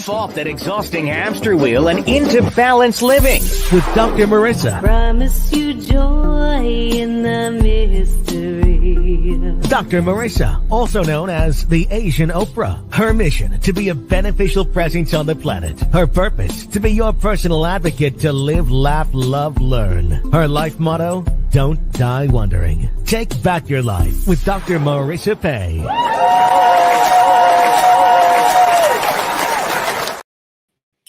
Get off that exhausting hamster wheel and into balanced living with Dr. Marissa. Promise you joy in the mystery. Dr. Marissa, also known as the Asian Oprah. Her mission, to be a beneficial presence on the planet. Her purpose, to be your personal advocate to live, laugh, love, learn. Her life motto, don't die wondering. Take back your life with Dr. Marissa Pay.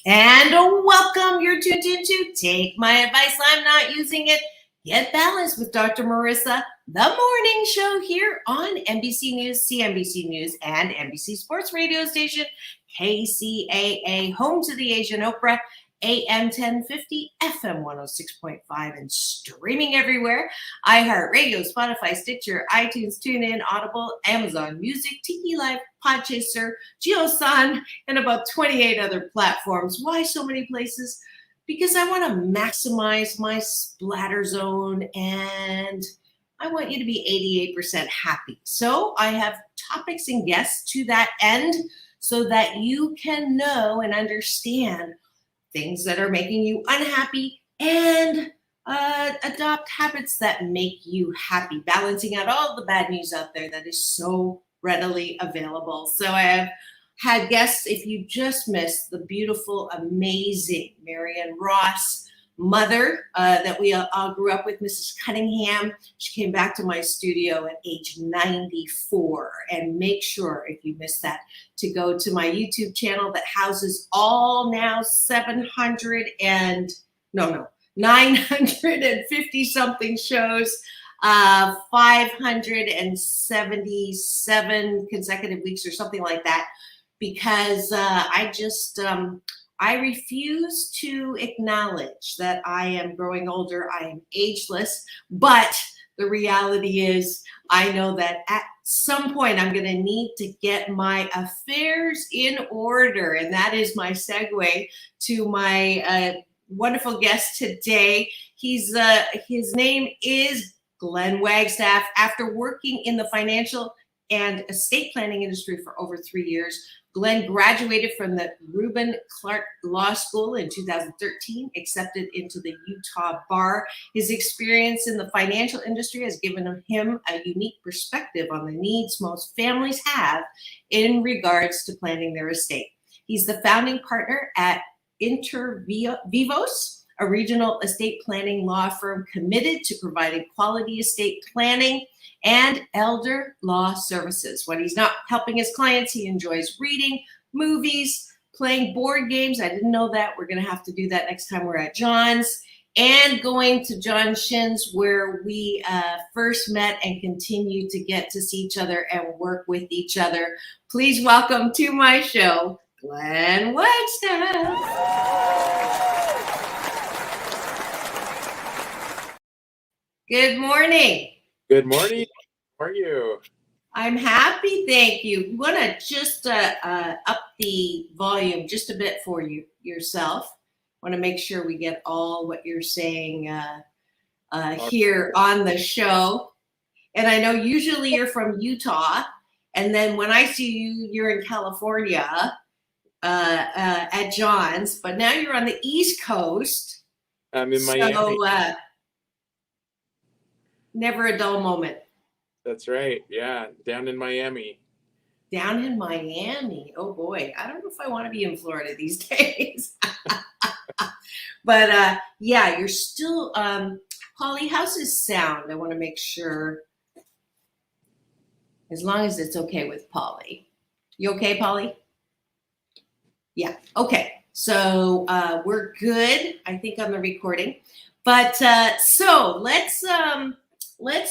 And welcome. You're tuned into Take My Advice. I'm not using it. Get Balanced with Dr. Marissa, the morning show here on NBC News, CNBC News, and NBC Sports radio station, KCAA, home to the Asian Oprah, AM 1050, FM 106.5, and streaming everywhere. iHeartRadio, Spotify, Stitcher, iTunes, TuneIn, Audible, Amazon Music, Tiki Live, Podchaser, JioSaavn, and about 28 other platforms. Why so many places? Because I want to maximize my splatter zone and I want you to be 88% happy. So I have topics and guests to that end so that you can know and understand things that are making you unhappy and adopt habits that make you happy, balancing out all the bad news out there that is so readily available. So I have had guests, if you just missed the beautiful, amazing Marion Ross mother that we all grew up with, Mrs. Cunningham. She came back to my studio at age 94. And make sure, if you missed that, to go to my YouTube channel that houses all now 950 something shows, 577 consecutive weeks or something like that. Because I refuse to acknowledge that I am growing older. I am ageless, but the reality is I know that at some point I'm going to need to get my affairs in order. And that is my segue to my wonderful guest today. His name is Glen Wagstaff. After working in the financial and estate planning industry for over 3 years, Glen graduated from the Reuben Clark Law School in 2013, accepted into the Utah Bar. His experience in the financial industry has given him a unique perspective on the needs most families have in regards to planning their estate. He's the founding partner at Inter Vivos, a regional estate planning law firm committed to providing quality estate planning and elder law services. When he's not helping his clients, he enjoys reading, movies, playing board games. I didn't know that. We're going to have to do that next time we're at John's. And going to John Shin's, where we first met and continue to get to see each other and work with each other. Please welcome to my show, Glen Wagstaff. Good morning. Good morning. How are you? I'm happy, thank you. You want to just up the volume just a bit for yourself. Want to make sure we get all what you're saying here on the show. And I know usually you're from Utah, and then when I see you, you're in California at John's, but now you're on the East Coast. I'm in Miami. So never a dull moment. That's right. Yeah, down in Miami. Down in Miami. Oh boy, I don't know if I want to be in Florida these days. But yeah, you're still, Polly, how's this sound? I want to make sure, as long as it's okay with Polly. You okay, Polly? Yeah, okay. So we're good, I think, on the recording. But so let's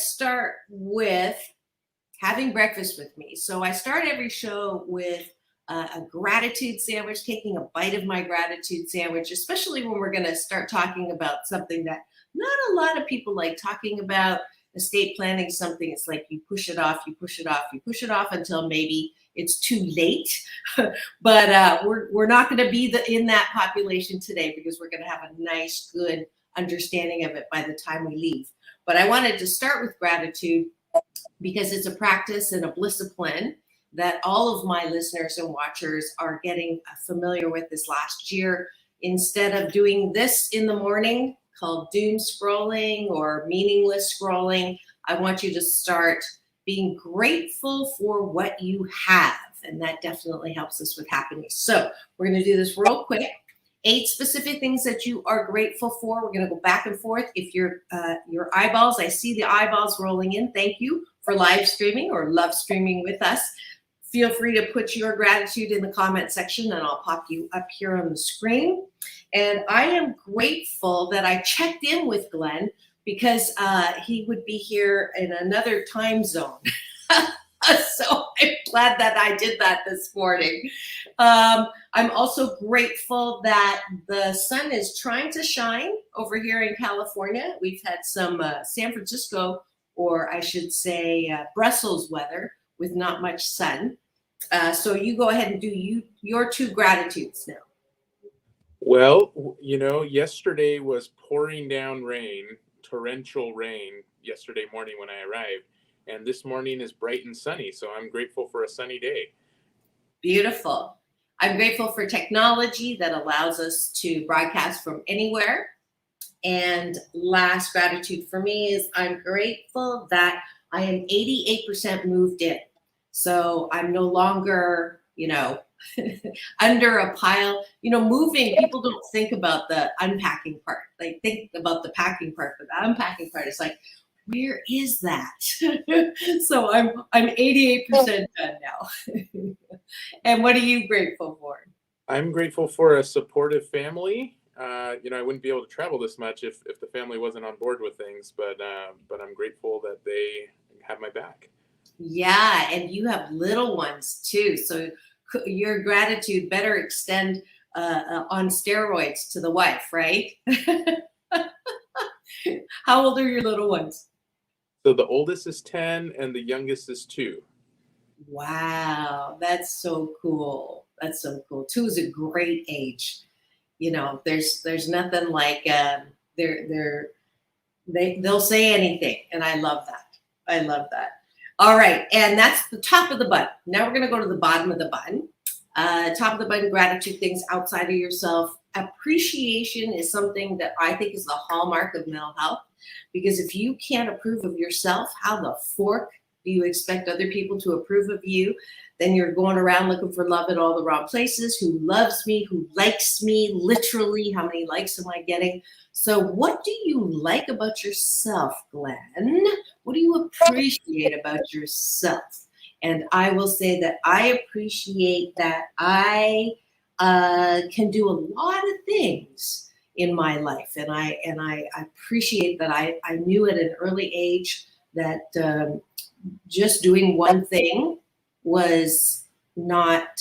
start with having breakfast with me. So I start every show with a gratitude sandwich, taking a bite of my gratitude sandwich, especially when we're going to start talking about something that not a lot of people like talking about. Estate planning, something it's like you push it off, you push it off, you push it off until maybe it's too late. But we're not going to be in that population today, because we're going to have a nice, good understanding of it by the time we leave. But I wanted to start with gratitude because it's a practice and a discipline that all of my listeners and watchers are getting familiar with this last year. Instead of doing this in the morning called doom scrolling or meaningless scrolling, I want you to start being grateful for what you have. And that definitely helps us with happiness. So we're going to do this real quick. 8 specific things that you are grateful for. We're going to go back and forth. If your eyeballs, I see the eyeballs rolling in. Thank you for live streaming or love streaming with us. Feel free to put your gratitude in the comment section and I'll pop you up here on the screen. And I am grateful that I checked in with Glen because he would be here in another time zone. So I'm glad that I did that this morning. I'm also grateful that the sun is trying to shine over here in California. We've had some San Francisco, or I should say Brussels weather with not much sun. So you go ahead and do your 2 gratitudes now. Well, yesterday was pouring down rain, torrential rain yesterday morning when I arrived. And this morning is bright and sunny, so I'm grateful for a sunny day. Beautiful. I'm grateful for technology that allows us to broadcast from anywhere. And last gratitude for me is I'm grateful that I am 88% moved in. So I'm no longer, under a pile. Moving, people don't think about the unpacking part. They think about the packing part, but the unpacking part is like, where is that? So I'm 88% done now. And what are you grateful for? I'm grateful for a supportive family. I wouldn't be able to travel this much if the family wasn't on board with things, but I'm grateful that they have my back. Yeah, and you have little ones too. So your gratitude better extend on steroids to the wife, right? How old are your little ones? So the oldest is 10 and the youngest is 2. Wow, that's so cool. That's so cool. 2 is a great age. There's nothing like they'll say anything, and I love that. I love that. All right, and that's the top of the button. Now we're going to go to the bottom of the button. Top of the button, gratitude, things outside of yourself. Appreciation is something that I think is the hallmark of mental health, because if you can't approve of yourself, how the fork do you expect other people to approve of you? Then you're going around looking for love in all the wrong places. Who loves me? Who likes me? Literally, how many likes am I getting? So what do you like about yourself, Glen? What do you appreciate about yourself? And I will say that I appreciate that I can do a lot of things in my life. And I appreciate that I knew at an early age that just doing one thing was not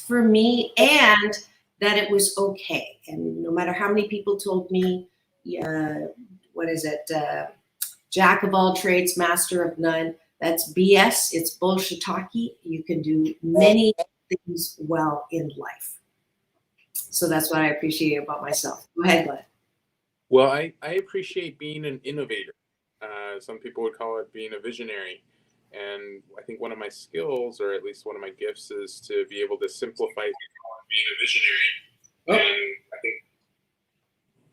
for me, and that it was okay. And no matter how many people told me, jack of all trades, master of none, that's BS. It's bullshitaki. You can do many things well in life. So that's what I appreciate about myself. Go ahead, Glenn. Well, I appreciate being an innovator. Some people would call it being a visionary. And I think one of my skills, or at least one of my gifts, is to be able to simplify being a visionary. Oh. And I think.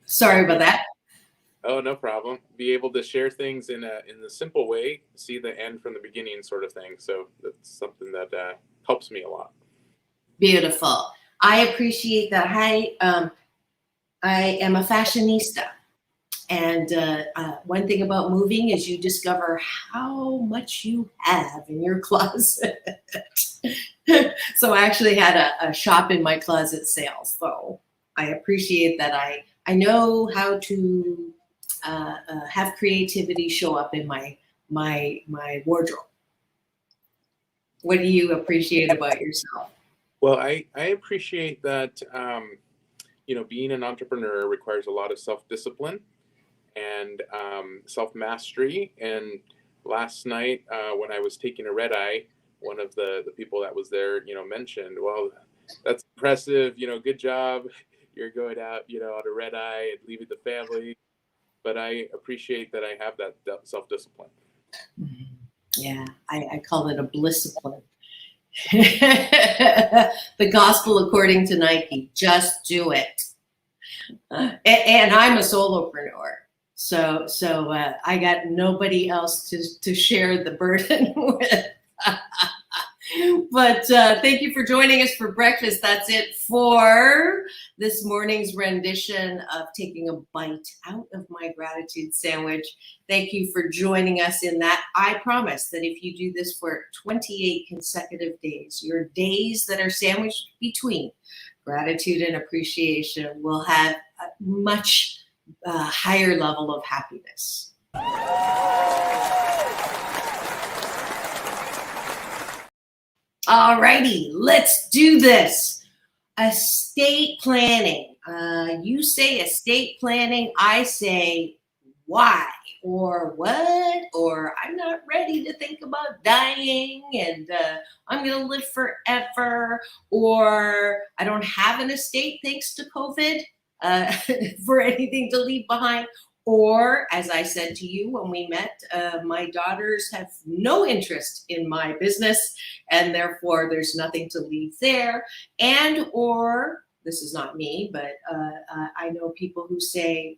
Sorry about that. Oh, no problem. Be able to share things in the simple way, see the end from the beginning, sort of thing. So that's something that helps me a lot. Beautiful. I appreciate that. I am a fashionista. And one thing about moving is you discover how much you have in your closet. So I actually had a shop in my closet sale. So I appreciate that I know how to have creativity show up in my wardrobe. What do you appreciate about yourself? Well, I appreciate that, being an entrepreneur requires a lot of self-discipline and self-mastery. And last night when I was taking a red eye, one of the people that was there, mentioned, well, that's impressive, good job. You're going out, on a red eye and leaving the family. But I appreciate that I have that self-discipline. Yeah, I call it a blisscipline. The gospel according to Nike, just do it. And I'm a solopreneur. So I got nobody else to share the burden with. But thank you for joining us for breakfast. That's it for this morning's rendition of Taking a Bite Out of My Gratitude Sandwich. Thank you for joining us in that. I promise that if you do this for 28 consecutive days, your days that are sandwiched between gratitude and appreciation will have a much higher level of happiness. All righty, let's do this. Estate planning. You say estate planning, I say why or what, or I'm not ready to think about dying and I'm going to live forever, or I don't have an estate thanks to COVID for anything to leave behind. Or, as I said to you when we met, my daughters have no interest in my business, and therefore there's nothing to leave there. And, or, this is not me, but I know people who say,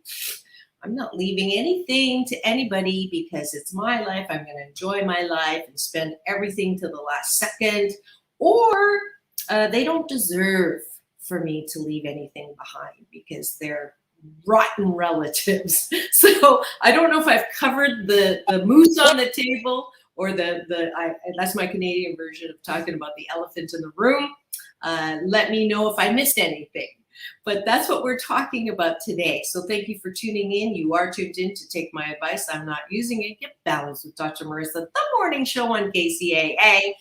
I'm not leaving anything to anybody because it's my life. I'm going to enjoy my life and spend everything to the last second. Or they don't deserve for me to leave anything behind because they're rotten relatives. So I don't know if I've covered the moose on the table or that's my Canadian version of talking about the elephant in the room. Let me know if I missed anything. But that's what we're talking about today. So thank you for tuning in. You are tuned in to Take My Advice. I'm not using it. Get balanced with Dr. Marissa, the morning show on KCAA,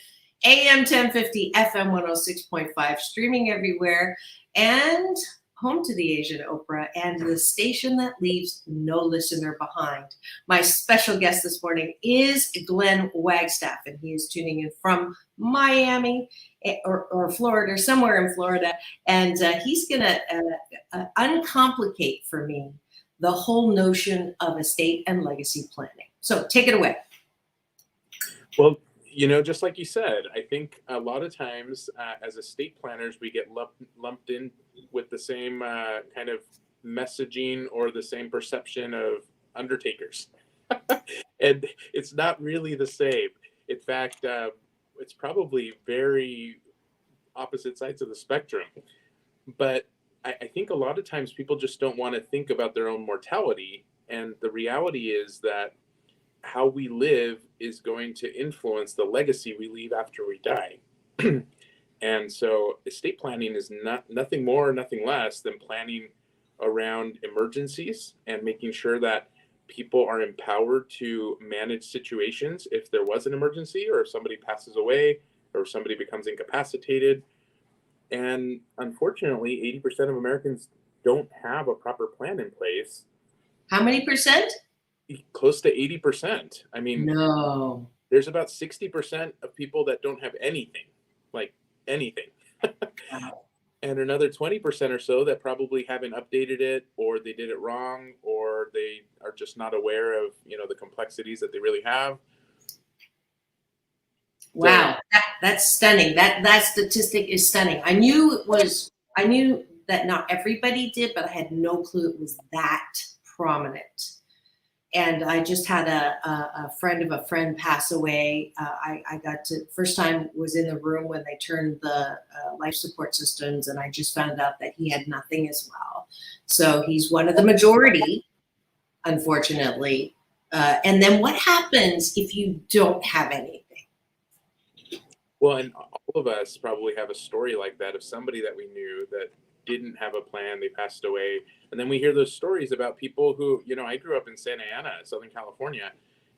AM 1050, FM 106.5, streaming everywhere, and home to the Asian Oprah and the station that leaves no listener behind. My special guest this morning is Glen Wagstaff, and he is tuning in from Miami or Florida, or somewhere in Florida, and he's going to uncomplicate for me the whole notion of estate and legacy planning. So take it away. Well, just like you said, I think a lot of times as estate planners, we get lumped in with the same kind of messaging or the same perception of undertakers. And it's not really the same. In fact, it's probably very opposite sides of the spectrum. But I think a lot of times people just don't want to think about their own mortality. And the reality is that how we live is going to influence the legacy we leave after we die. And so estate planning is nothing more, nothing less than planning around emergencies and making sure that people are empowered to manage situations if there was an emergency or if somebody passes away or if somebody becomes incapacitated. And unfortunately, 80% of Americans don't have a proper plan in place. How many percent? Close to 80%. I mean, no. There's about 60% of people that don't have anything, like anything. Wow. And another 20% or so that probably haven't updated it, or they did it wrong, or they are just not aware of, the complexities that they really have. Wow, that's stunning. That statistic is stunning. I knew that not everybody did, but I had no clue it was that prominent. And I just had a friend of a friend pass away. I got to first time was in the room when they turned the life support systems, and I just found out that he had nothing as well. So he's one of the majority, unfortunately. And then what happens if you don't have anything? Well, and all of us probably have a story like that of somebody that we knew that didn't have a plan, they passed away. And then we hear those stories about people who, I grew up in Santa Ana, Southern California,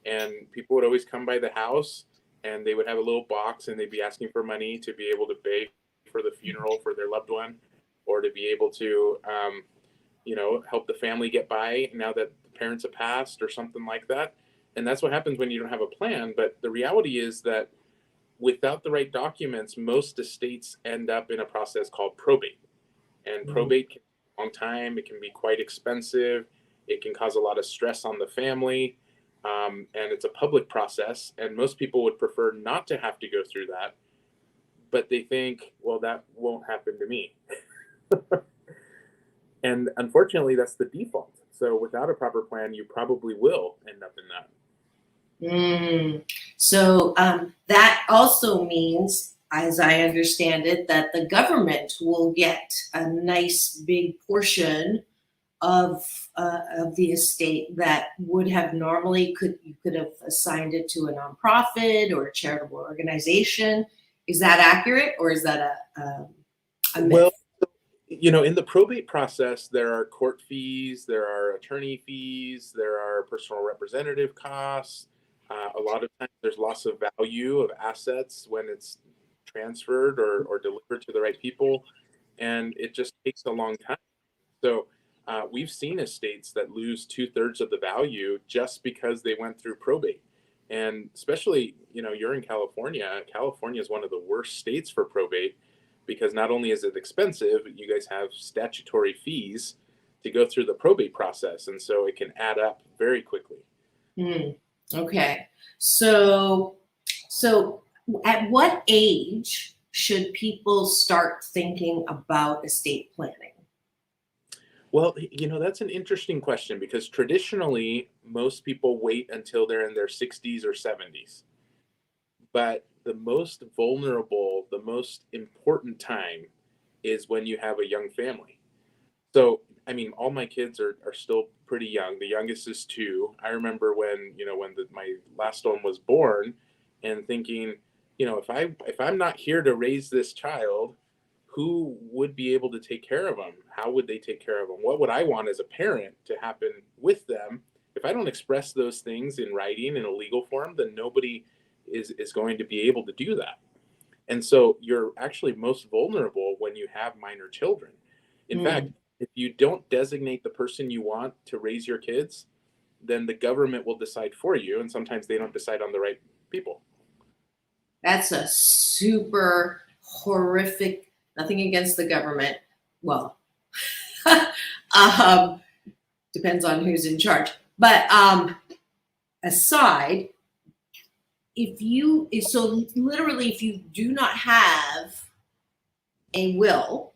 and people would always come by the house and they would have a little box and they'd be asking for money to be able to pay for the funeral for their loved one, or to be able to, help the family get by now that the parents have passed or something like that. And that's what happens when you don't have a plan. But the reality is that without the right documents, most estates end up in a process called probate. And probate can take a long time. It can be quite expensive. It can cause a lot of stress on the family. and it's a public process, and most people would prefer not to have to go through that, but they think, well, that won't happen to me. And unfortunately, that's the default. So without a proper plan, you probably will end up in that. So that also means, as I understand it, that the government will get a nice big portion of the estate that would have normally you could have assigned it to a nonprofit or a charitable organization. Is that accurate, or is that a myth? Well, in the probate process, there are court fees, there are attorney fees, there are personal representative costs. A lot of times there's loss of value of assets when it's transferred or delivered to the right people, and it just takes a long time. So we've seen estates that lose 2/3 of the value just because they went through probate. And especially, you're in California. California is one of the worst states for probate, because not only is it expensive, but you guys have statutory fees to go through the probate process. And so it can add up very quickly. Okay. So at what age should people start thinking about estate planning? Well, that's an interesting question, because traditionally, most people wait until they're in their 60s or 70s. But the most vulnerable, the most important time is when you have a young family. So, all my kids are still pretty young. The youngest is 2. I remember when my last one was born, and thinking, if I'm not here to raise this child, who would be able to take care of them? How would they take care of them? What would I want as a parent to happen with them? If I don't express those things in writing in a legal form, then nobody is going to be able to do that. And so you're actually most vulnerable when you have minor children. In fact, if you don't designate the person you want to raise your kids, then the government will decide for you. And sometimes they don't decide on the right people. That's a super horrific, nothing against the government. Well, depends on who's in charge. But aside, if you do not have a will,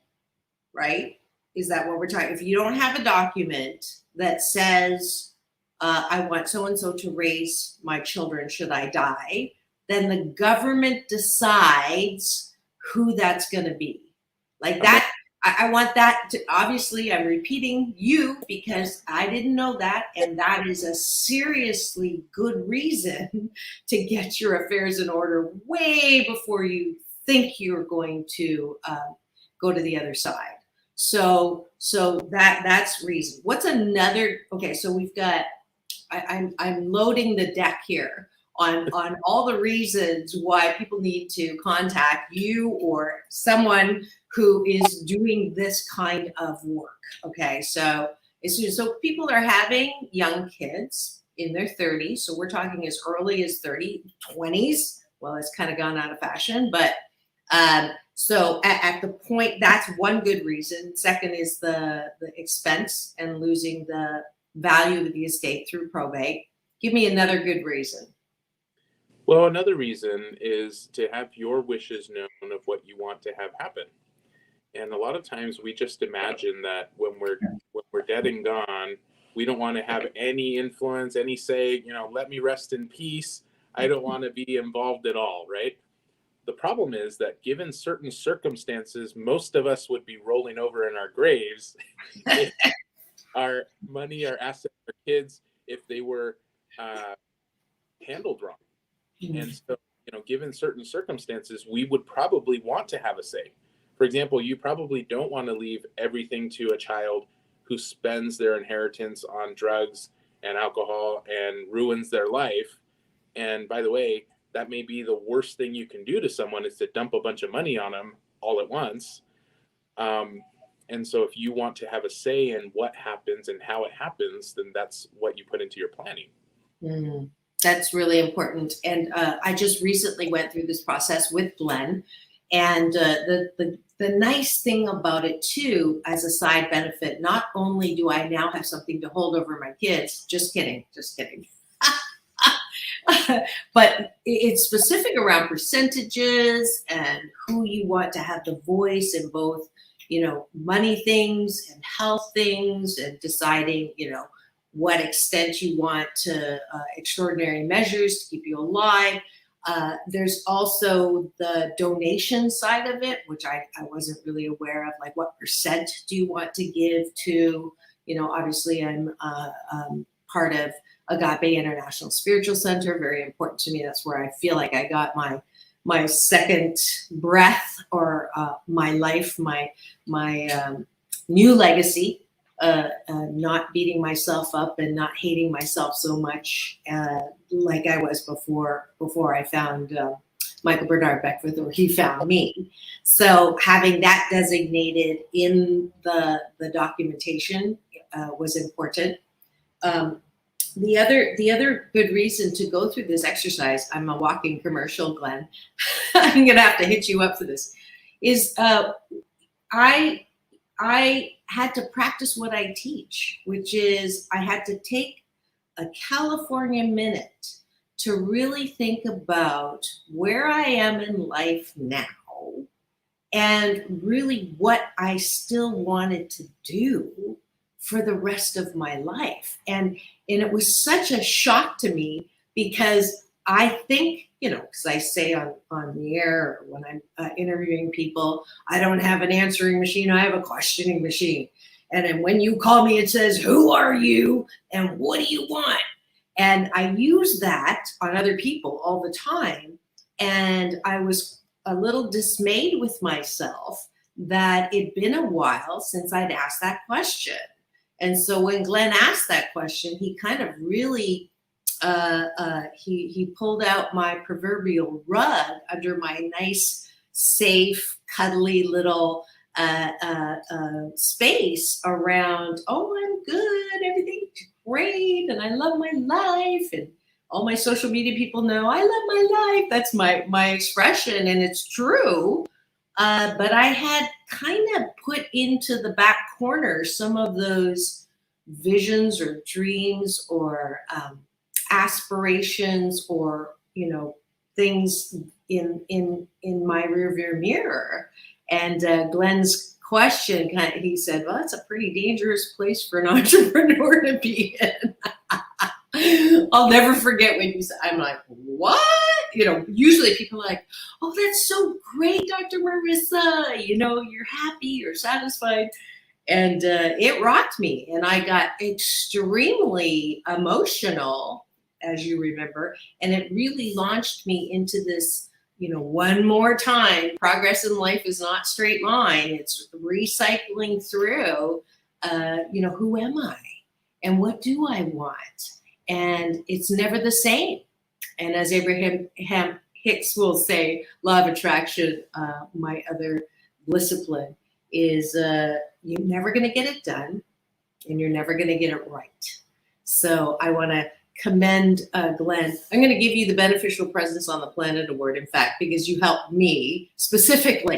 right? Is that what we're talking? If you don't have a document that says, I want so-and-so to raise my children should I die, then the government decides who that's going to be. Like that, I want that to, obviously, I'm repeating you because I didn't know that. And that is a seriously good reason to get your affairs in order way before you think you're going to go to the other side. So that's reason. What's another? Okay, so we've got. I'm loading the deck here on all the reasons why people need to contact you or someone who is doing this kind of work. Okay, so people are having young kids in their 30s. So we're talking as early as 30, 20s. Well, it's kind of gone out of fashion, but. So at the point, that's one good reason. Second is the expense and losing the value of the estate through probate. Give me another good reason. Well, another reason is to have your wishes known of what you want to have happen. And a lot of times we just imagine that when we're dead and gone, we don't want to have any influence, any say, let me rest in peace. I don't want to be involved at all, right? The problem is that given certain circumstances, most of us would be rolling over in our graves if our money, our assets, our kids, if they were handled wrong. And so, given certain circumstances, we would probably want to have a say. For example, you probably don't want to leave everything to a child who spends their inheritance on drugs and alcohol and ruins their life. And by the way, that may be the worst thing you can do to someone, is to dump a bunch of money on them all at once. And so if you want to have a say in what happens and how it happens, then that's what you put into your planning. That's really important. And I just recently went through this process with Glen. And the nice thing about it, too, as a side benefit, not only do I now have something to hold over my kids, just kidding. But it's specific around percentages and who you want to have the voice in both, money things and health things, and deciding, what extent you want to extraordinary measures to keep you alive. There's also the donation side of it, which I wasn't really aware of, like what percent do you want to give to, obviously I'm part of Agape International Spiritual Center, very important to me. That's where I feel like I got my second breath, or my life, my new legacy. Not beating myself up and not hating myself so much like I was before I found Michael Bernard Beckwith, or he found me. So having that designated in the documentation was important. The other good reason to go through this exercise, I'm a walking commercial, Glenn. I'm gonna have to hit you up for this. Is I had to practice what I teach, which is I had to take a California minute to really think about where I am in life now, and really what I still wanted to do for the rest of my life. And it was such a shock to me, because I think, because I say on the air, or when I'm interviewing people, I don't have an answering machine, I have a questioning machine. And then when you call me, it says, who are you and what do you want? And I use that on other people all the time. And I was a little dismayed with myself that it'd been a while since I'd asked that question. And so when Glenn asked that question, he kind of really, he pulled out my proverbial rug under my nice, safe, cuddly little space around, oh, I'm good, everything's great, and I love my life. And all my social media people know I love my life. That's my expression, and it's true. But I had kind of put into the back corner some of those visions or dreams or aspirations, or things in my rearview mirror. And Glenn's question, he said, well, that's a pretty dangerous place for an entrepreneur to be in. I'll never forget when you said, I'm like, what? Usually people are like, oh, that's so great, Dr. Marissa. You're happy, you're satisfied. And it rocked me. And I got extremely emotional, as you remember. And it really launched me into this, one more time, progress in life is not straight line. It's recycling through, who am I? And what do I want? And it's never the same. And as Abraham Hicks will say, law of attraction, my other discipline, is you're never going to get it done, and you're never going to get it right. So I want to commend Glenn. I'm going to give you the Beneficial Presence on the Planet Award, in fact, because you helped me specifically.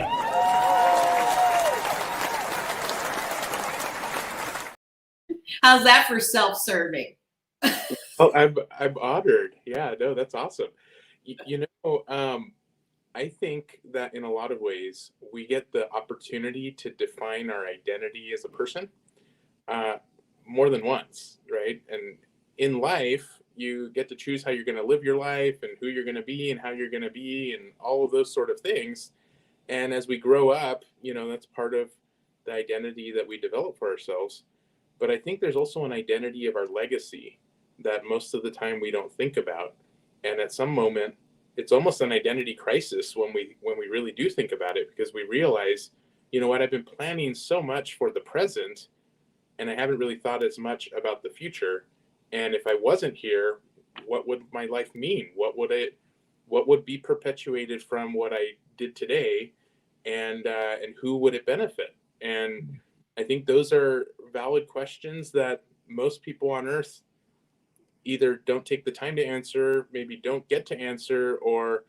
How's that for self-serving? Oh, I'm honored. Yeah, no, that's awesome. I think that in a lot of ways we get the opportunity to define our identity as a person more than once, right? And in life, you get to choose how you're going to live your life, and who you're going to be, and how you're going to be, and all of those sort of things. And as we grow up, that's part of the identity that we develop for ourselves. But I think there's also an identity of our legacy that most of the time we don't think about. And at some moment, it's almost an identity crisis when we really do think about it, because we realize, I've been planning so much for the present, and I haven't really thought as much about the future. And if I wasn't here, what would my life mean? What would be perpetuated from what I did today, and who would it benefit? And I think those are valid questions that most people on Earth either don't take the time to answer, maybe don't get to answer, or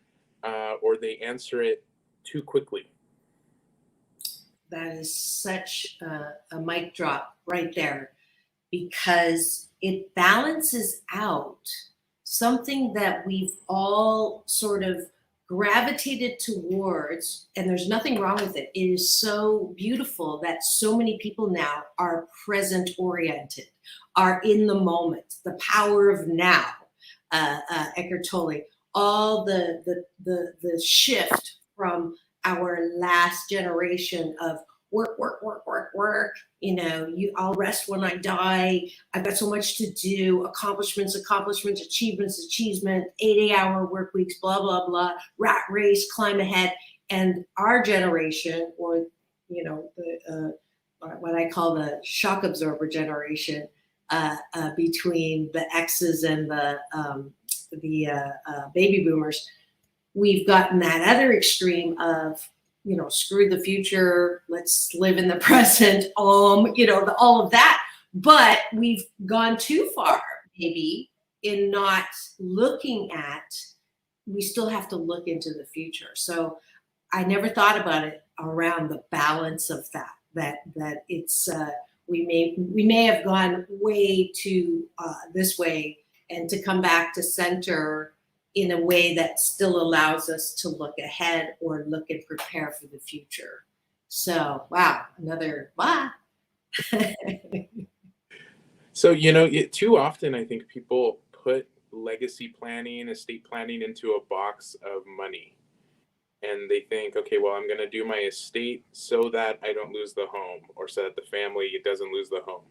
they answer it too quickly. That is such a mic drop right there, because it balances out something that we've all sort of gravitated towards, and there's nothing wrong with it. It is so beautiful that so many people now are present oriented, are in the moment, the power of now. Eckhart Tolle, all the shift from our last generation of work, work, work, work, work. You know, I'll rest when I die. I've got so much to do. Accomplishments, accomplishments, achievements, achievement. 8-hour work weeks. Blah blah blah. Rat race, climb ahead. And our generation, or you know, what I call the shock absorber generation, between the X's and the baby boomers, we've gotten that other extreme of, you know, screw the future, let's live in the present, you know, all of that. But we've gone too far, maybe, in not looking at, we still have to look into the future. So I never thought about it around the balance of that it's, we may have gone way too this way, and to come back to center in a way that still allows us to look ahead or look and prepare for the future. So, wow, another wow. So, you know, too often I think people put legacy planning, estate planning into a box of money. And they think, okay, well, I'm going to do my estate so that I don't lose the home, or so that the family doesn't lose the home.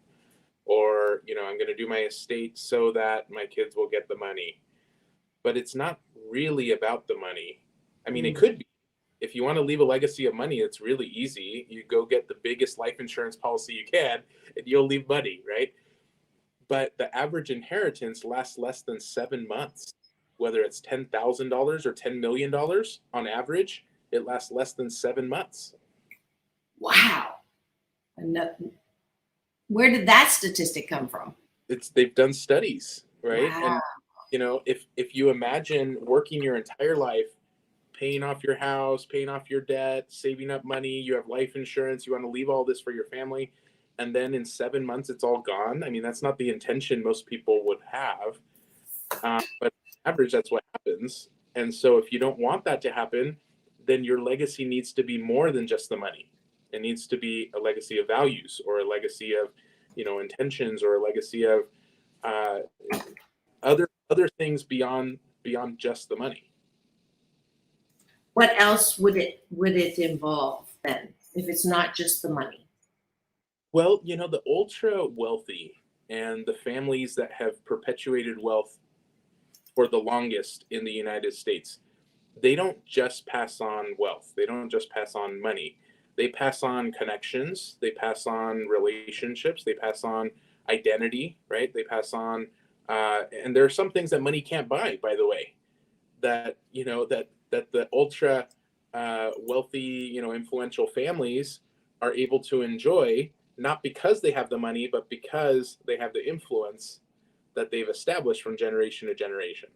Or, you know, I'm going to do my estate so that my kids will get the money. But it's not really about the money. I mean, it could be. If you want to leave a legacy of money, it's really easy. You go get the biggest life insurance policy you can, and you'll leave money, right? But the average inheritance lasts less than 7 months. Whether it's $10,000 or $10 million on average, it lasts less than 7 months. Wow. Where did that statistic come from? They've done studies, right? Wow. And you know, if you imagine working your entire life, paying off your house, paying off your debt, saving up money, you have life insurance, you want to leave all this for your family, and then in 7 months it's all gone. I mean, that's not the intention most people would have, but on average that's what happens. And so if you don't want that to happen, then your legacy needs to be more than just the money. It needs to be a legacy of values, or a legacy of, you know, intentions, or a legacy of other things beyond just the money. What else would it involve then, if it's not just the money? Well, you know, the ultra wealthy and the families that have perpetuated wealth for the longest in the United States, they don't just pass on wealth. They don't just pass on money. They pass on connections. They pass on relationships. They pass on identity, right? They pass on, and there are some things that money can't buy, by the way, that, you know, that the ultra wealthy, you know, influential families are able to enjoy, not because they have the money, but because they have the influence that they've established from generation to generation.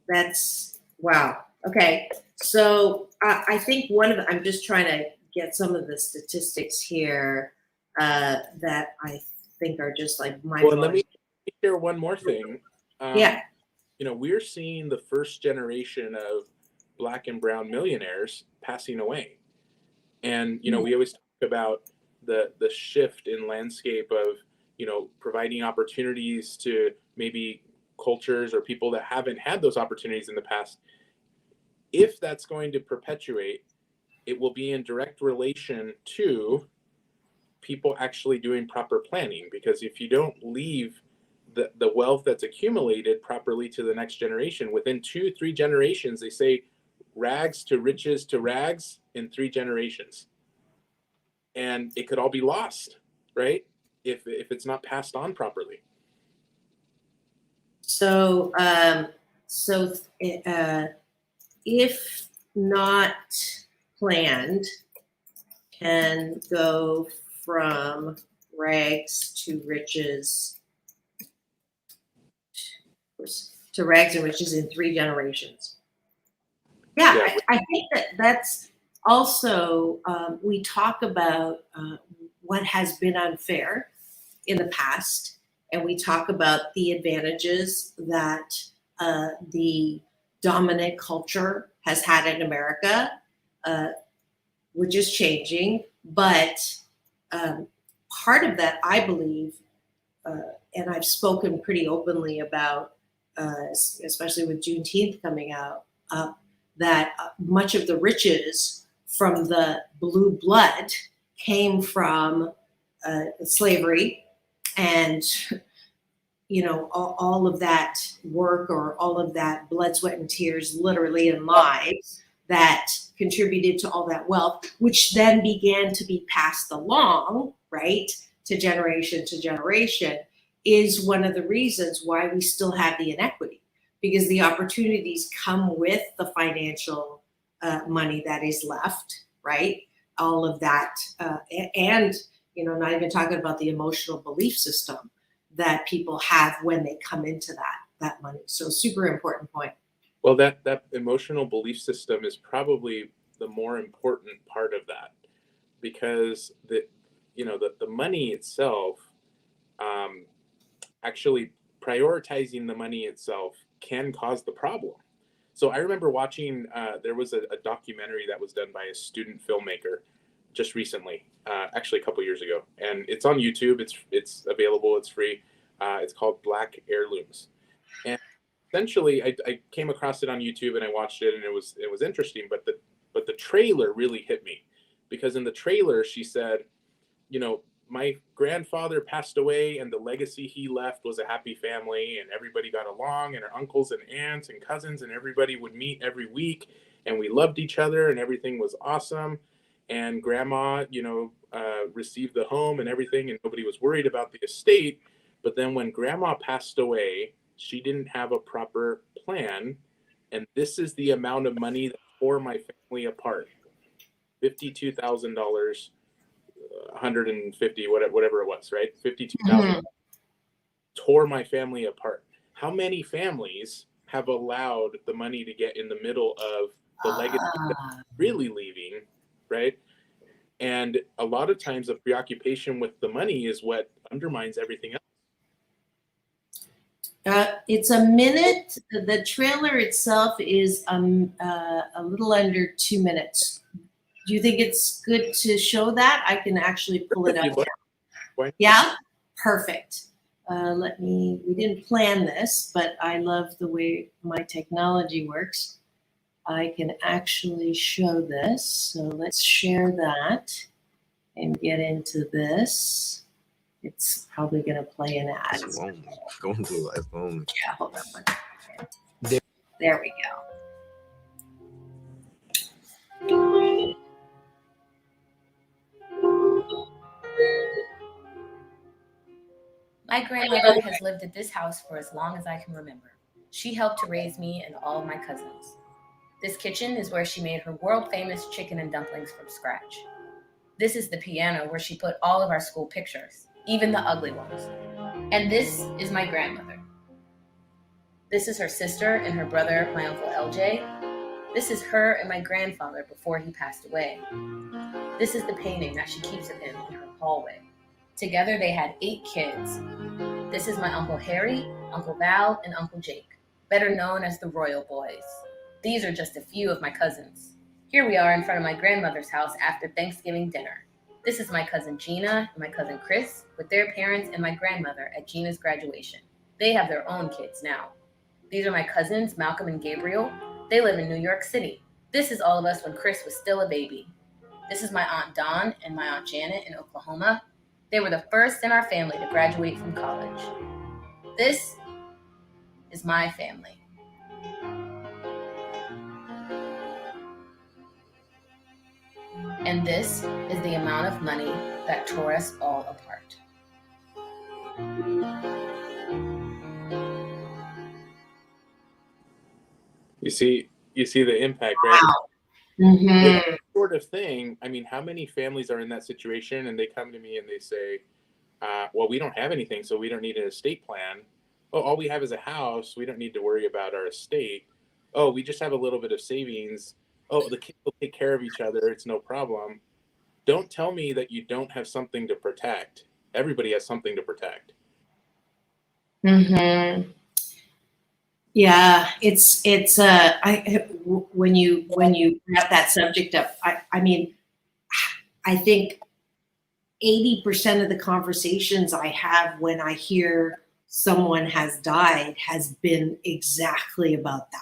That's wow. Okay. So I think I'm just trying to get some of the statistics here that I think are just like mind blowing. Well, let me share one more thing. Yeah. You know, we're seeing the first generation of Black and brown millionaires passing away. And, you know, we always talk about the shift in landscape of, you know, providing opportunities to maybe cultures or people that haven't had those opportunities in the past. If that's going to perpetuate, it will be in direct relation to people actually doing proper planning. Because if you don't leave the wealth that's accumulated properly to the next generation, within 2-3 generations, they say rags to riches to rags in 3 generations. And it could all be lost, right? If it's not passed on properly. So, if not planned, can go from rags to riches, to rags and riches in 3 generations. Yeah. I think that's also, we talk about what has been unfair in the past, and we talk about the advantages that the dominant culture has had in America, which is changing. But part of that, I believe, and I've spoken pretty openly about, especially with Juneteenth coming up, that much of the riches from the blue blood came from slavery, and all of that work, or all of that blood, sweat, and tears, literally, and lives that contributed to all that wealth, which then began to be passed along, right, to generation, is one of the reasons why we still have the inequity, because the opportunities come with the financial money that is left, right? All of that, and not even talking about the emotional belief system that people have when they come into that money. So super important point. Well, that emotional belief system is probably the more important part of that, because the money itself, actually prioritizing the money itself can cause the problem. So I remember watching, there was a documentary that was done by a student filmmaker just recently, actually a couple years ago, and it's on YouTube. It's available. It's free. It's called Black Heirlooms, and essentially I came across it on YouTube and I watched it, and it was interesting. But the trailer really hit me, because in the trailer she said, my grandfather passed away, and the legacy he left was a happy family, and everybody got along, and our uncles and aunts and cousins and everybody would meet every week, and we loved each other, and everything was awesome. And grandma, received the home and everything, and nobody was worried about the estate. But then when grandma passed away, she didn't have a proper plan, and this is the amount of money that tore my family apart: $52,000. 150, whatever it was, right? 52,000 tore my family apart. How many families have allowed the money to get in the middle of the legacy that's really leaving, right? And a lot of times the preoccupation with the money is what undermines everything else. It's a minute. The trailer itself is a little under 2 minutes. Do you think it's good to show that? I can actually pull it up. Yeah, perfect. We didn't plan this, but I love the way my technology works. I can actually show this. So let's share that and get into this. It's probably going to play an ad. Yeah, hold on. There we go. My grandmother has lived at this house for as long as I can remember. She helped to raise me and all of my cousins. This kitchen is where she made her world-famous chicken and dumplings from scratch. This is the piano where she put all of our school pictures, even the ugly ones. And this is my grandmother. This is her sister and her brother, my Uncle LJ. This is her and my grandfather before he passed away. This is the painting that she keeps of him in her hallway. Together they had 8 kids. This is my Uncle Harry, Uncle Val, and Uncle Jake, better known as the Royal Boys. These are just a few of my cousins. Here we are in front of my grandmother's house after Thanksgiving dinner. This is my cousin Gina and my cousin Chris with their parents and my grandmother at Gina's graduation. They have their own kids now. These are my cousins Malcolm and Gabriel. They live in New York City. This is all of us when Chris was still a baby. This is my Aunt Dawn and my Aunt Janet in Oklahoma. They were the first in our family to graduate from college. This is my family. And this is the amount of money that tore us all apart. You see the impact, right? Wow. Mm-hmm. With that sort of thing, I mean, how many families are in that situation and they come to me and they say, well, we don't have anything, so we don't need an estate plan. Oh, all we have is a house. We don't need to worry about our estate. Oh, we just have a little bit of savings. Oh, the kids will take care of each other. It's no problem. Don't tell me that you don't have something to protect. Everybody has something to protect. Mm-hmm. Yeah, when you wrap that subject up, I mean, I think 80% of the conversations I have when I hear someone has died has been exactly about that.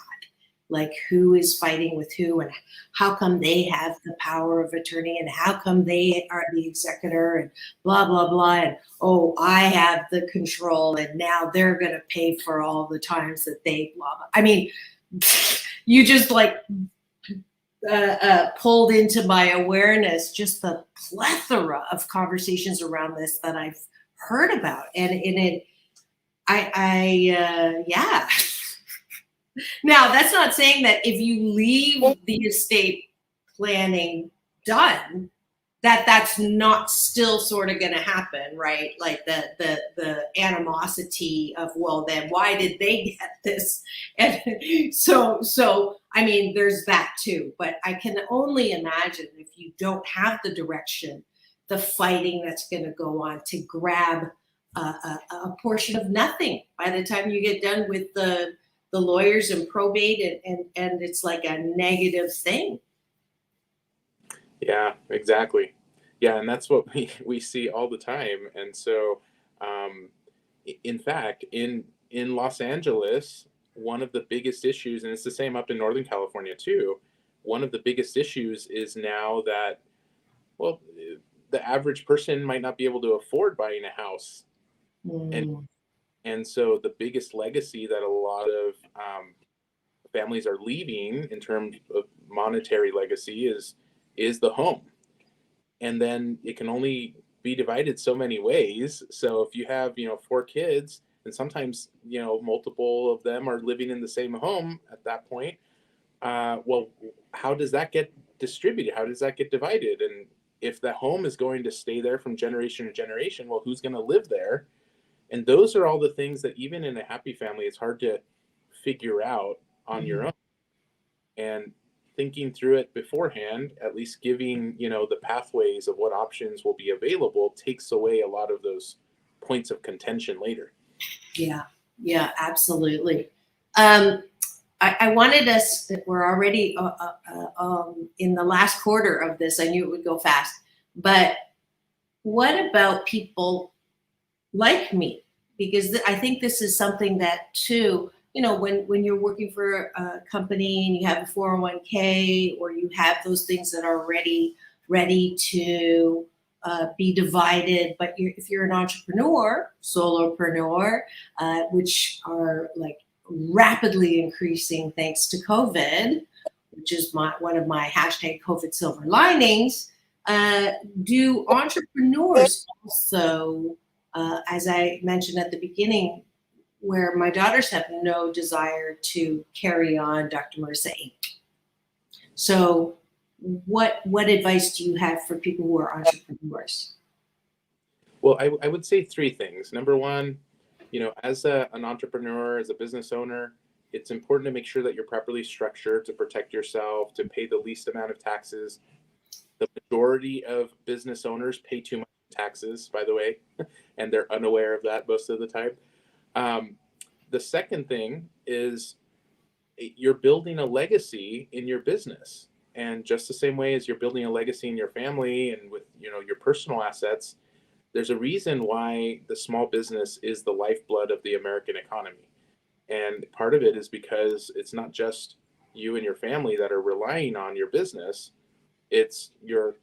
Like, who is fighting with who, and how come they have the power of attorney, and how come they are the executor, and blah, blah, blah. And oh, I have the control, and now they're going to pay for all the times that they blah, blah. I mean, you just like pulled into my awareness just the plethora of conversations around this that I've heard about, and yeah. Now, that's not saying that if you leave the estate planning done, that's not still sort of going to happen, right? Like the animosity of, well, then why did they get this? And so I mean, there's that too. But I can only imagine, if you don't have the direction, the fighting that's going to go on to grab a portion of nothing by the time you get done with the lawyers and probate, and it's like a negative thing. Yeah, exactly. Yeah, and that's what we see all the time. And so, in fact, in Los Angeles, one of the biggest issues, and it's the same up in Northern California too, one of the biggest issues is now that, well, the average person might not be able to afford buying a house. And so the biggest legacy that a lot of families are leaving in terms of monetary legacy is the home. And then it can only be divided so many ways. So if you have, 4 kids, and sometimes, multiple of them are living in the same home at that point, well, how does that get distributed? How does that get divided? And if the home is going to stay there from generation to generation, well, who's going to live there? And those are all the things that even in a happy family, it's hard to figure out on your own. And thinking through it beforehand, at least giving, the pathways of what options will be available, takes away a lot of those points of contention later. Yeah, absolutely. I wanted us, we're already in the last quarter of this. I knew it would go fast, but what about people like me? Because I think this is something that too, when you're working for a company and you have a 401k, or you have those things that are ready to be divided, but if you're an entrepreneur, solopreneur, which are like rapidly increasing thanks to COVID, which is one of my hashtag COVID silver linings, do entrepreneurs also, as I mentioned at the beginning, where my daughters have no desire to carry on Dr. Marissa Inc. So what advice do you have for people who are entrepreneurs? Well, I would say 3 things. Number one, as an entrepreneur, as a business owner, it's important to make sure that you're properly structured to protect yourself, to pay the least amount of taxes. The majority of business owners pay too much taxes, by the way, and they're unaware of that most of the time. The second thing is you're building a legacy in your business. And just the same way as you're building a legacy in your family and with, your personal assets, there's a reason why the small business is the lifeblood of the American economy. And part of it is because it's not just you and your family that are relying on your business. It's your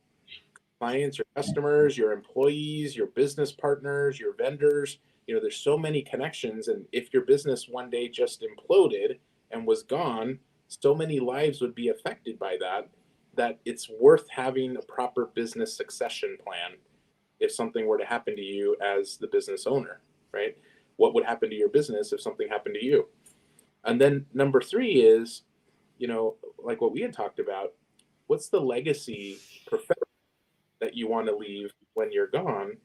clients, your customers, your employees, your business partners, your vendors. There's so many connections. And if your business one day just imploded and was gone, so many lives would be affected by that it's worth having a proper business succession plan if something were to happen to you as the business owner, right? What would happen to your business if something happened to you? And then number 3 is, like what we had talked about, what's the legacy profession that you want to leave when you're gone?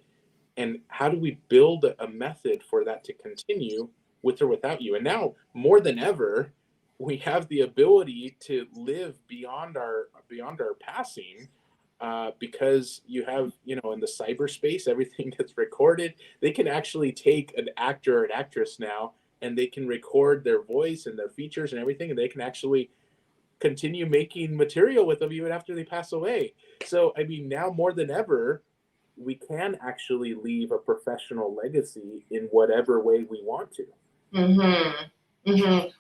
And how do we build a method for that to continue with or without you? And now more than ever, we have the ability to live beyond our passing. because you have, in the cyberspace, everything gets recorded. They can actually take an actor or an actress now, and they can record their voice and their features and everything, and they can actually continue making material with them even after they pass away. So, I mean, now more than ever, we can actually leave a professional legacy in whatever way we want to.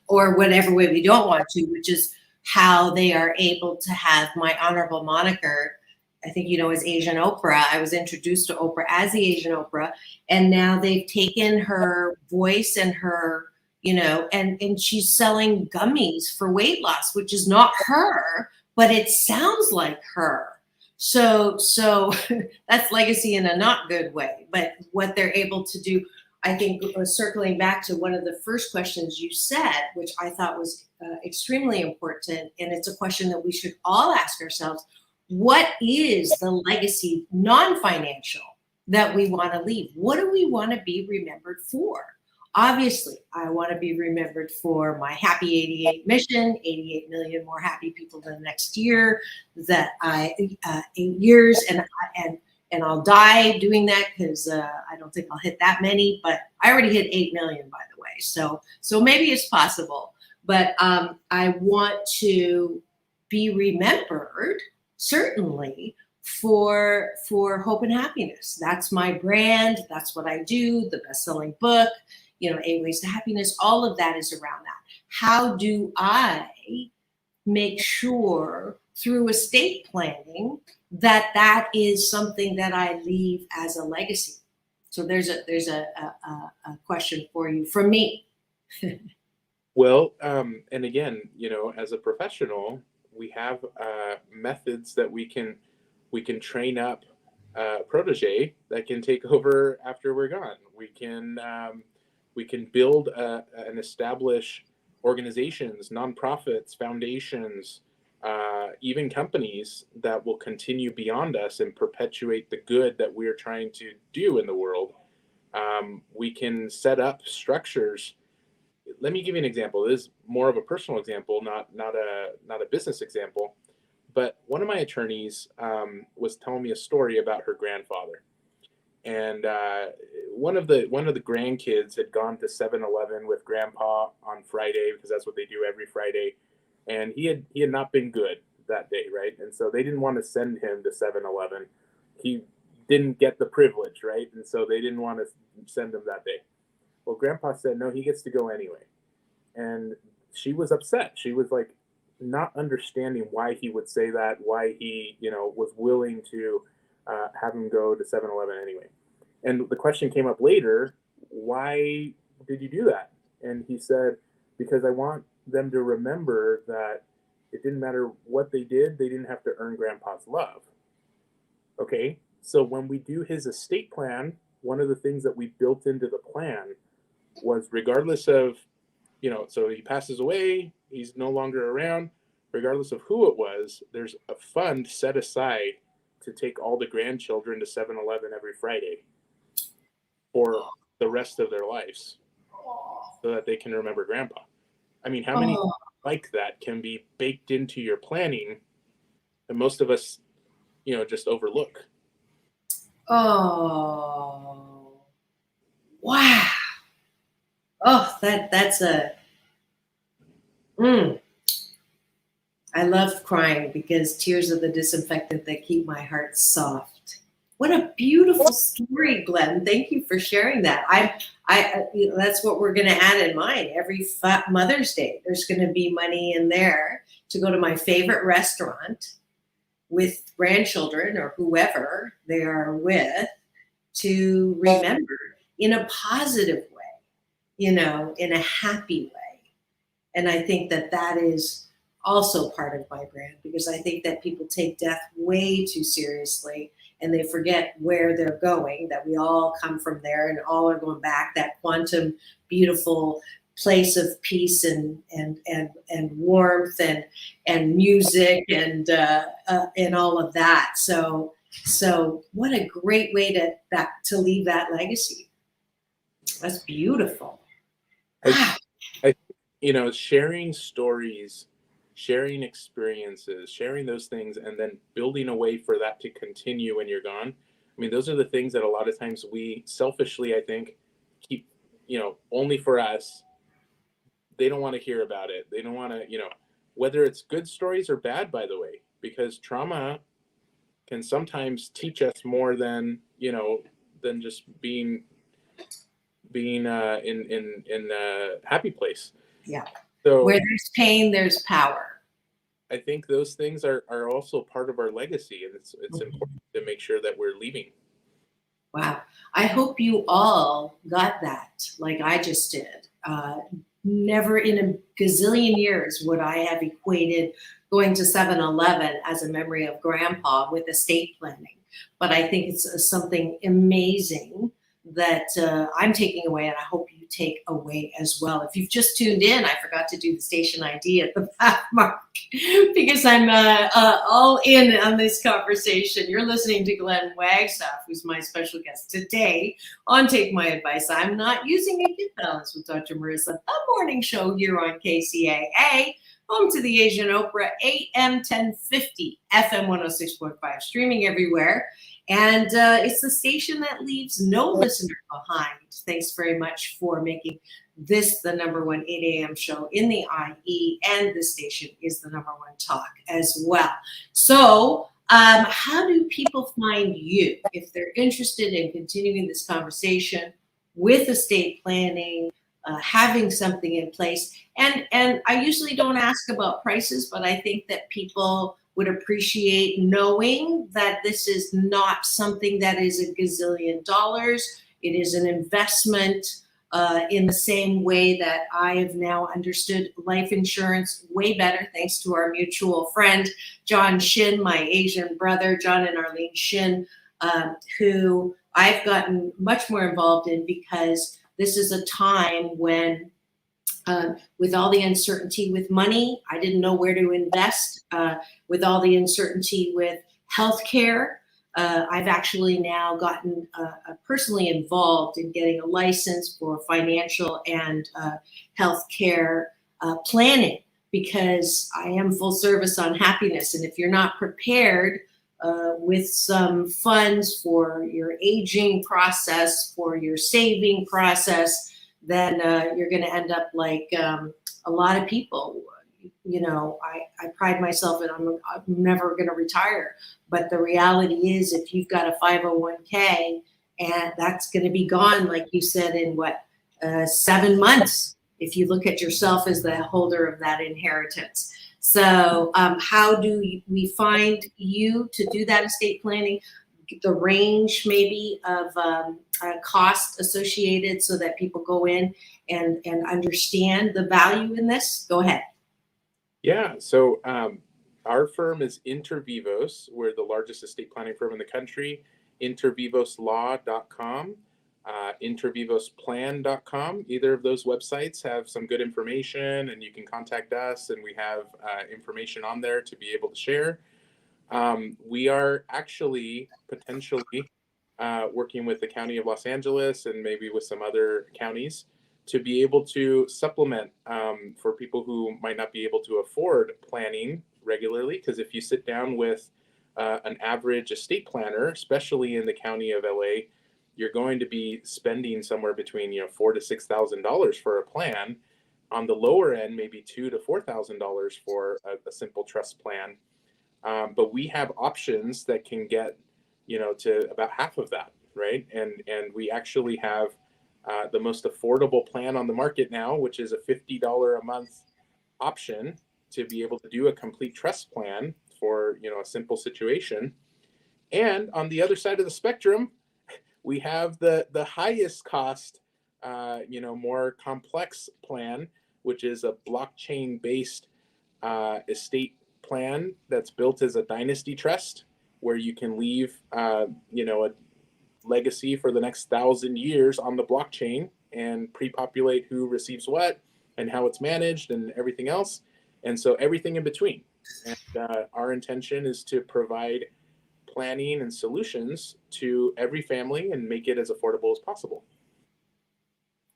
Or whatever way we don't want to, which is how they are able to have my honorable moniker. I think, as Asian Oprah. I was introduced to Oprah as the Asian Oprah, and now they've taken her voice and her, and she's selling gummies for weight loss, which is not her, but it sounds like her. So that's legacy in a not good way. But what they're able to do, I think, circling back to one of the first questions you said, which I thought was extremely important, and it's a question that we should all ask ourselves: what is the legacy, non-financial, that we want to leave? What do we want to be remembered for? Obviously, I want to be remembered for my happy 88 mission, 88 million more happy people than next year, that 8 years, and I'll die doing that, because I don't think I'll hit that many, but I already hit 8 million, by the way. So maybe it's possible, but I want to be remembered, certainly, for hope and happiness. That's my brand. That's what I do. The best-selling book, 8 Ways to Happiness, all of that is around that. How do I make sure through estate planning that is something that I leave as a legacy? So there's a question for you from me. Well, and again, as a professional, we have methods that we can train up protege that can take over after we're gone. We can build and establish organizations, nonprofits, foundations, even companies that will continue beyond us and perpetuate the good that we're trying to do in the world. We can set up structures. Let me give you an example. This is more of a personal example, not a business example. But one of my attorneys was telling me a story about her grandfather, and one of the grandkids had gone to 7-Eleven with Grandpa on Friday, because that's what they do every Friday, and he had not been good that day, right? And so they didn't want to send him to 7-Eleven. He didn't get the privilege, right? And so they didn't want to send him that day. Well, Grandpa said, no, he gets to go anyway. And she was upset. She was like, not understanding why he would say that, why he, was willing to have him go to 7-Eleven anyway. And the question came up later, why did you do that? And he said, because I want them to remember that it didn't matter what they did, they didn't have to earn Grandpa's love. Okay, so when we do his estate plan, one of the things that we built into the plan was, regardless of, so he passes away, he's no longer around, regardless of who it was, there's a fund set aside to take all the grandchildren to 7-Eleven every Friday for the rest of their lives, so that they can remember Grandpa. I mean, how many like that can be baked into your planning that most of us, just overlook? Oh, wow. Oh, that's a, I love crying, because tears are the disinfectant that keep my heart soft. What a beautiful story, Glenn. Thank you for sharing that. That's what we're going to add in mine. Every Mother's Day, there's going to be money in there to go to my favorite restaurant with grandchildren or whoever they are with, to remember in a positive way, in a happy way. And I think that is also part of my brand, because I think that people take death way too seriously, and they forget where they're going, that we all come from there and all are going back, that quantum beautiful place of peace and warmth and music and all of that. So what a great way to leave that legacy. That's beautiful. I sharing stories, sharing experiences, sharing those things, and then building a way for that to continue when you're gone. I mean, those are the things that a lot of times we selfishly, I think, keep, only for us. They don't want to hear about it. They don't want to, whether it's good stories or bad, by the way, because trauma can sometimes teach us more than, than just being in a happy place. Yeah. So where there's pain, there's power. I think those things are also part of our legacy, and it's important to make sure that we're leaving. Wow. I hope you all got that like I just did. Never in a gazillion years would I have equated going to 7-Eleven as a memory of grandpa with estate planning. But I think it's something amazing that I'm taking away, and I hope you take away as well. If you've just tuned in, I forgot to do the station ID at the back mark because I'm all in on this conversation. You're listening to Glen Wagstaff, who's my special guest today on Take My Advice. I'm not using a gift balance with Dr. Marissa, the morning show here on KCAA, home to the Asian Oprah, AM 1050, FM 106.5, streaming everywhere. And it's the station that leaves no listener behind. Thanks very much for making this the number one 8 a.m. show in the IE, and this station is the number one talk as well. So how do people find you if they're interested in continuing this conversation with estate planning, having something in place? And I usually don't ask about prices, but I think that people would appreciate knowing that this is not something that is a gazillion dollars. It is an investment in the same way that I have now understood life insurance way better, thanks to our mutual friend, John Shin, my Asian brother, John and Arlene Shin, who I've gotten much more involved in because this is a time when with all the uncertainty with money, I didn't know where to invest. With all the uncertainty with healthcare, I've actually now gotten personally involved in getting a license for financial and healthcare planning, because I am full service on happiness. And if you're not prepared with some funds for your aging process, for your saving process, then you're going to end up like a lot of people. I pride myself in I'm never going to retire. But the reality is, if you've got a 501k and that's going to be gone, like you said, in 7 months, if you look at yourself as the holder of that inheritance. So how do we find you to do that estate planning? The range maybe of cost associated so that people go in and understand the value in this? Go ahead. Yeah, so our firm is Inter Vivos. We're the largest estate planning firm in the country. intervivoslaw.com, intervivosplan.com. Either of those websites have some good information, and you can contact us, and we have information on there to be able to share. We are actually potentially working with the County of Los Angeles and maybe with some other counties to be able to supplement for people who might not be able to afford planning regularly. Because if you sit down with an average estate planner, especially in the County of LA, you're going to be spending somewhere between $4,000 to $6,000 for a plan. On the lower end, maybe $2,000 to $4,000 for a simple trust plan. But we have options that can get, to about half of that, right? And we actually have the most affordable plan on the market now, which is a $50 a month option to be able to do a complete trust plan for, a simple situation. And on the other side of the spectrum, we have the highest cost, more complex plan, which is a blockchain-based estate plan that's built as a dynasty trust, where you can leave, a legacy for the next 1,000 years on the blockchain and pre-populate who receives what and how it's managed and everything else. And so everything in between. And our intention is to provide planning and solutions to every family and make it as affordable as possible.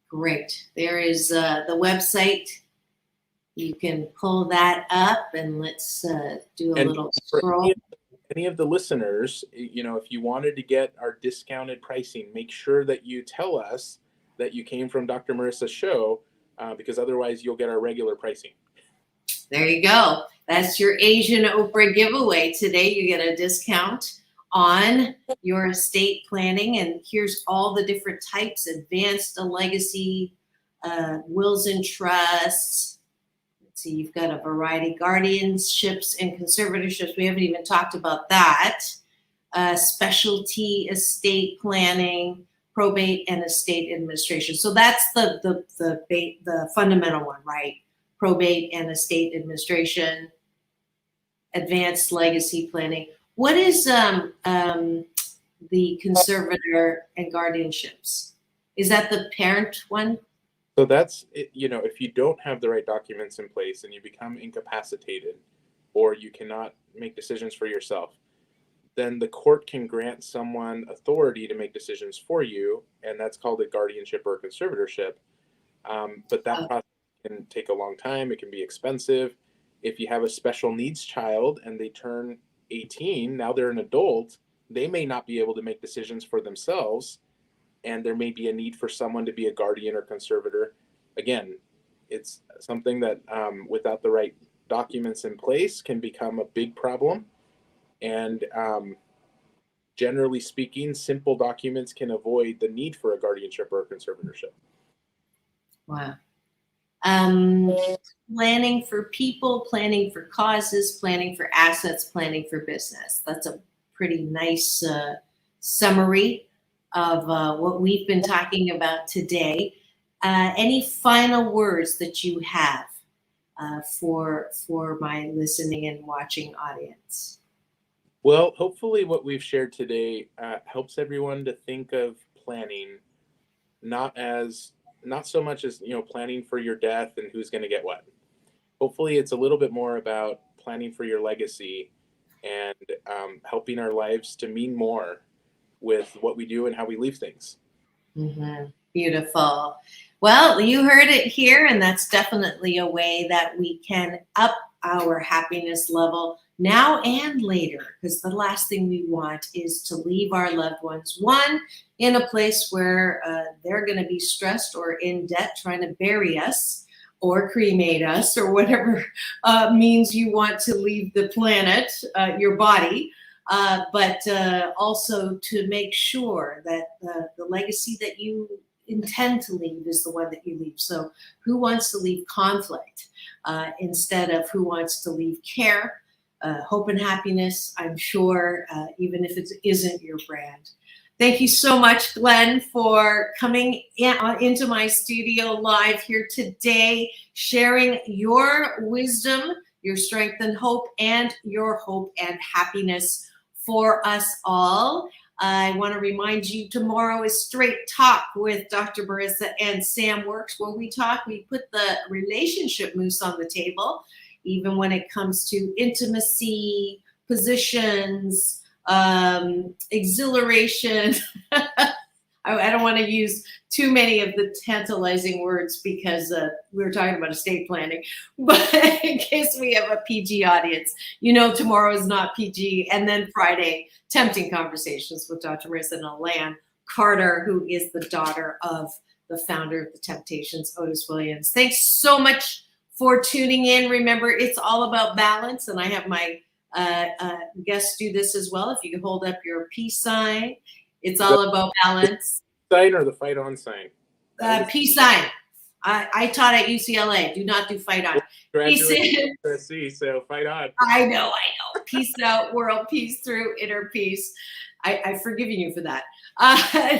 Great. There is the website, You can pull that up and let's do a And little for scroll. any of the listeners, if you wanted to get our discounted pricing, make sure that you tell us that you came from Dr. Marissa's show, because otherwise you'll get our regular pricing. There you go. That's your Asian Oprah giveaway. Today you get a discount on your estate planning. And here's all the different types: advanced, a legacy, wills and trusts. Let's see, you've got a variety: guardianships and conservatorships. We haven't even talked about that. Specialty estate planning, probate, and estate administration. So that's the fundamental one, right? Probate and estate administration, advanced legacy planning. What is the conservator and guardianships? Is that the parent one? So that's, if you don't have the right documents in place and you become incapacitated, or you cannot make decisions for yourself, then the court can grant someone authority to make decisions for you, and that's called a guardianship or a conservatorship. But that process can take a long time. It can be expensive. If you have a special needs child and they turn 18, now they're an adult, they may not be able to make decisions for themselves, and there may be a need for someone to be a guardian or conservator. Again, it's something that without the right documents in place can become a big problem. And generally speaking, simple documents can avoid the need for a guardianship or a conservatorship. Wow. Planning for people, planning for causes, planning for assets, planning for business. That's a pretty nice summary of what we've been talking about today. Any final words that you have for my listening and watching audience? Well, hopefully what we've shared today helps everyone to think of planning not so much as planning for your death and who's going to get what. Hopefully it's a little bit more about planning for your legacy and helping our lives to mean more with what we do and how we leave things. Mm-hmm. Beautiful. Well, you heard it here, and that's definitely a way that we can up our happiness level now and later, because the last thing we want is to leave our loved ones, one, in a place where they're going to be stressed or in debt trying to bury us or cremate us or whatever means you want to leave the planet, your body, but also to make sure that the legacy that you intend to leave is the one that you leave. So who wants to leave conflict instead of who wants to leave care, hope and happiness, I'm sure, even if it isn't your brand. Thank you so much, Glen, for coming into my studio live here today, sharing your wisdom, your strength and hope, and your hope and happiness for us all. I want to remind you, tomorrow is Straight Talk with Dr. Marissa and Sam Works, where we put the relationship moose on the table, even when it comes to intimacy, positions, exhilaration. I don't want to use too many of the tantalizing words because we were talking about estate planning, but in case we have a PG audience, tomorrow is not PG. And then Friday, Tempting Conversations with Dr. Marissa and Alan Carter, who is the daughter of the founder of the Temptations, Otis Williams. Thanks so much for tuning in. Remember, it's all about balance, and I have my guests do this as well. If you can hold up your peace sign, it's all about balance. Sign or the fight on sign? Peace sign. I taught at UCLA. Do not do fight on. Peace in. So fight on. I know. Peace out, world peace through, inner peace. I've forgiven you for that.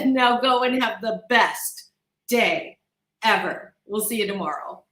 Now go and have the best day ever. We'll see you tomorrow.